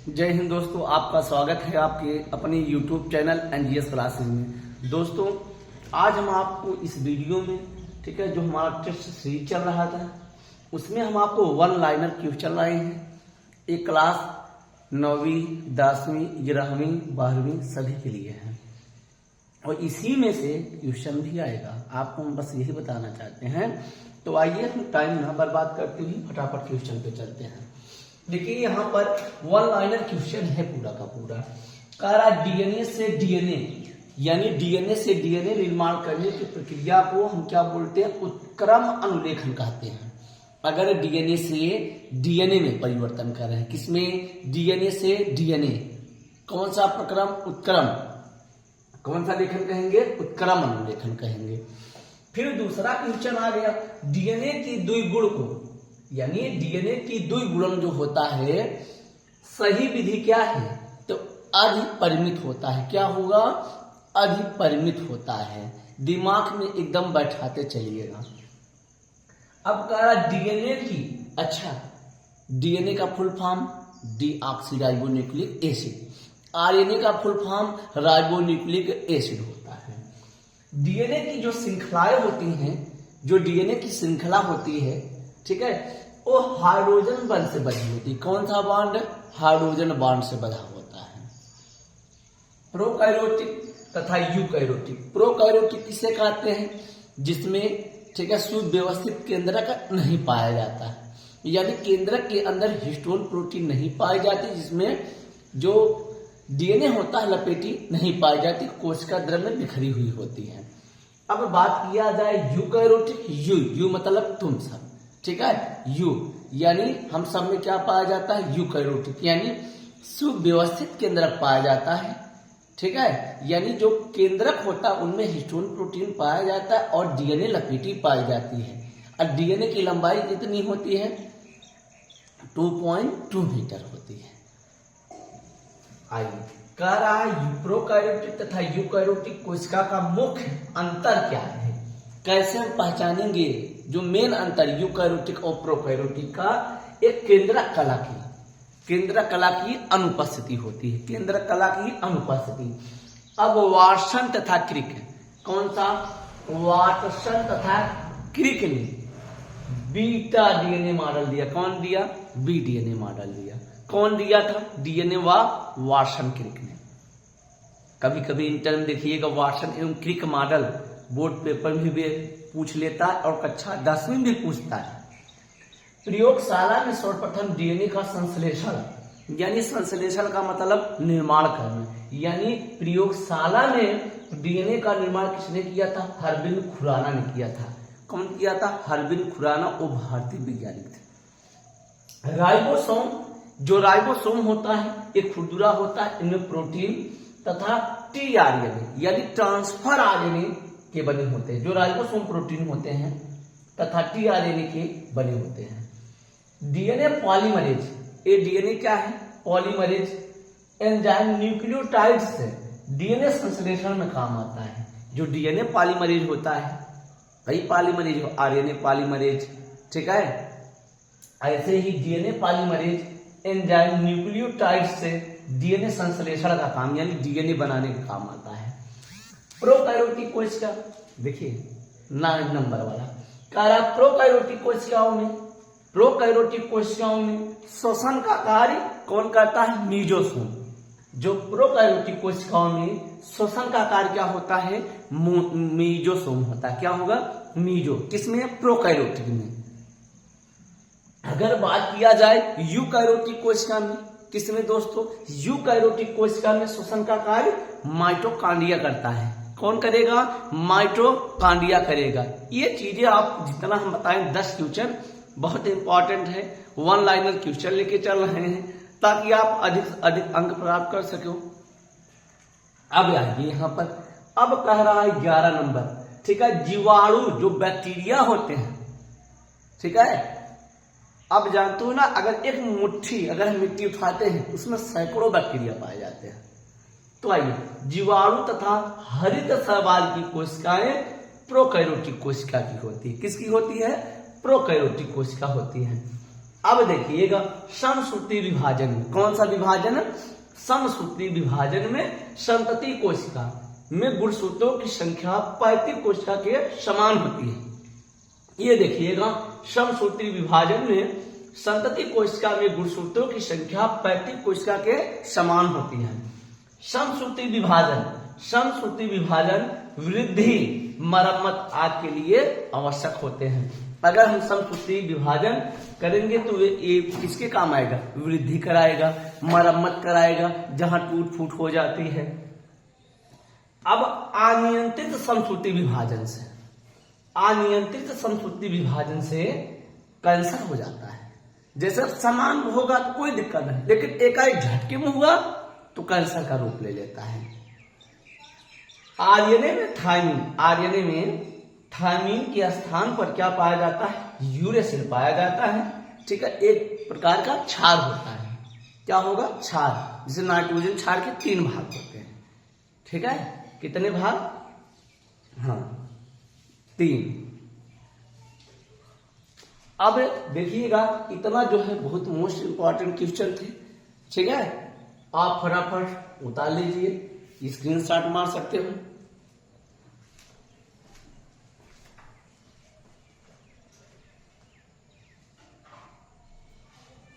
जय हिंद दोस्तों, आपका स्वागत है आपके अपने YouTube चैनल एनजीएस क्लासेस में। दोस्तों आज हम आपको इस वीडियो में ठीक है जो हमारा टेस्ट सीरीज चल रहा था उसमें हम आपको वन लाइनर क्यों चल रहे हैं। एक क्लास 9वीं 10वीं 11वीं 12वीं सभी के लिए है और इसी में से क्वेश्चन भी आएगा। आपको हम बस यही बताना चाहते हैं। तो आइए हम टाइम ना बर्बाद करते हुए फटाफट क्वेश्चन पे चलते हैं। देखिए यहाँ पर वन लाइनर क्वेश्चन है पूरा का पूरा। कह रहा डीएनए से डीएनए यानी डीएनए से डीएनए निर्माण करने की प्रक्रिया को हम क्या बोलते हैं, उत्क्रम अनुलेखन कहते हैं। अगर डीएनए से डीएनए में परिवर्तन कर रहे हैं, किसमें, डीएनए से डीएनए, कौन सा प्रक्रम, उत्क्रम, कौन सा लेखन कहेंगे, उत्क्रम अनुलेखन कहेंगे। फिर दूसरा क्वेश्चन आ गया, डीएनए की द्विगुण को यानी डीएनए की द्विगुणन जो होता है सही विधि क्या है, तो अधिपरिमित होता है। क्या होगा, अधिपरिमित होता है। दिमाग में एकदम बैठाते चलिएगा। अब कह रहा डीएनए की, अच्छा डीएनए का full form deoxyribonucleic acid, RNA का फुल फॉर्म राइबोन्यूक्लिक एसिड होता है। डीएनए की जो श्रृंखलाएं होती हैं, जो डीएनए की श्रृंखला होती है ठीक है, वो हाइड्रोजन बॉन्ड से बनी होती है। कौन सा बॉन्ड, हाइड्रोजन बॉन्ड से बना होता है। प्रोकैरियोटिक तथा यूकैरियोटिक। प्रोकैरियोटिक किसे कहते हैं, जिसमें ठीक है सुव्यवस्थित केंद्रक नहीं पाया जाता है, यानी केंद्रक के अंदर हिस्टोन प्रोटीन नहीं पाई जाती, जिसमें जो डीएनए होता है लपेटी नहीं पाई जाती, कोशिका द्रव्य में बिखरी हुई होती है। अब बात किया जाए यूकैरियोटिक, यू मतलब तुम सब, ठीक है, यू यानी हम सब में क्या पाया जाता है, यूकैरियोटिक यानी सुव्यवस्थित केंद्रक पाया जाता है, ठीक है, यानी जो केंद्रक होता है उनमें हिस्टोन प्रोटीन पाया जाता है और डीएनए लपेटी पाई जाती है। और डीएनए की लंबाई कितनी होती है, 2.2 मीटर होती है। आइए कह रहा है प्रोकैरियोटिक तथा यूकैरियोटिक कोशिका का मुख्य अंतर क्या है, कैसे हम पहचानेंगे जो मेन अंतर यूकैरियोटिक और प्रोकैरियोटिक का। एक केंद्रक कला की अनुपस्थिति होती है, केंद्रक कला की अनुपस्थिति। अब वाटसन तथा क्रिक, कौन सा, वाटसन तथा क्रिक ने बीटा डीएनए मॉडल दिया। कौन दिया, बी डीएनए मॉडल दिया। कौन दिया था, डीएनए व वाटसन क्रिक ने। कभी कभी इंटर में देखिएगा वाटसन एवं क्रिक मॉडल बोर्ड पेपर में भी पूछ लेता है और कक्षा 10वीं में भी पूछता है। प्रयोगशाला में सर्वप्रथम डीएनए का संश्लेषण, यानी संश्लेषण का मतलब निर्माण करना, यानी प्रयोगशाला में डीएनए का निर्माण किसने किया था, हरबिन खुराना ने किया था। कौन किया था, हरबिन खुराना, वो भारतीय वैज्ञानिक थे। राइबोसोम, जो राइबोसोम होता है एक खुरदुरा होता है, इनमें प्रोटीन तथा टीआरएनए यानी ट्रांसफर आरएनए के बने होते हैं। जो राइबोसोम प्रोटीन होते हैं तथा टीआरएनए के बने होते हैं। डीएनए पॉलीमरेज, ये डीएनए क्या है, पॉलीमरेज एंजाइम न्यूक्लियोटाइड से डीएनए संश्लेषण में काम आता है। जो डीएनए पॉलीमरेज होता है, वही पॉलीमरेज आरएनए पॉलीमरेज, ठीक है। ऐसे ही डीएनए पॉलीमरेज एंजाइम न्यूक्लियोटाइड से डीएनए संश्लेषण का काम यानी डीएनए बनाने का काम आता है। प्रोकैरियोटिक कोशिका, देखिए 9 नंबर वाला कह रहा प्रोकैरियोटिक कोशिकाओं में श्वसन का कार्य कौन करता है, मीजोसोम। जो प्रोकैरियोटिक कोशिकाओं में श्वसन का कार्य क्या होता है, मीजोसोम होता है। क्या होगा, मीजो, किसमें, प्रोकैरियोटिक में। अगर बात किया जाए यूकैरियोटिक कोशिका में, किसमें दोस्तों, यूकैरियोटिक कोशिका में श्वसन का कार्य माइटोकॉन्ड्रिया करता है। कौन करेगा, माइटोकॉन्ड्रिया करेगा। ये चीजें आप जितना हम बताएं 10 क्वेश्चन बहुत इंपॉर्टेंट है। वन लाइनर क्वेश्चन लेके चल रहे हैं ताकि आप अधिक से अधिक अंक प्राप्त कर सको। अब आइए यहाँ पर, अब कह रहा है 11 नंबर, ठीक है, जीवाणु जो बैक्टीरिया होते हैं, ठीक है। अब जानते हो ना, अगर एक मुट्ठी अगर हम मिट्टी उठाते हैं उसमें सैकड़ों बैक्टीरिया पाए जाते हैं। तो आइए, जीवाणु तथा हरित शैवाल की कोशिकाएं प्रोकैरियोटिक कोशिका की होती है। किसकी होती है, प्रोकैरियोटिक कोशिका होती है। अब देखिएगा समसूत्री विभाजन में, कौन सा विभाजन है? समसूत्री विभाजन में संतति कोशिका में गुणसूत्रों की संख्या पैतृक कोशिका के समान होती है। ये देखिएगा समसूत्री विभाजन में संतति कोशिका में गुणसूत्रों की संख्या पैतृक कोशिका के समान होती है। समसूत्री विभाजन वृद्धि, मरम्मत आदि के लिए आवश्यक होते हैं। अगर हम समसूत्री विभाजन करेंगे तो ये किसके काम आएगा? वृद्धि कराएगा, मरम्मत कराएगा जहां टूट फूट हो जाती है। अब अनियंत्रित समसूत्री विभाजन से कैंसर हो जाता है। जैसे समान होगा तो कोई दिक्कत नहीं, लेकिन एकाएक झटके में हुआ तो कैंसर का रूप ले लेता है। आरएनए में थायमीन के स्थान पर क्या पाया जाता है? यूरेसिल पाया जाता है। ठीक है, एक प्रकार का क्षार होता है। क्या होगा? क्षार। जैसे नाइट्रोजन क्षार के 3 भाग होते हैं। ठीक है, कितने भाग? हाँ, 3। अब देखिएगा, इतना जो है बहुत मोस्ट इंपॉर्टेंट क्वेश्चन थे। ठीक है, आप फटाफट उतार लीजिए, स्क्रीनशॉट मार सकते हो।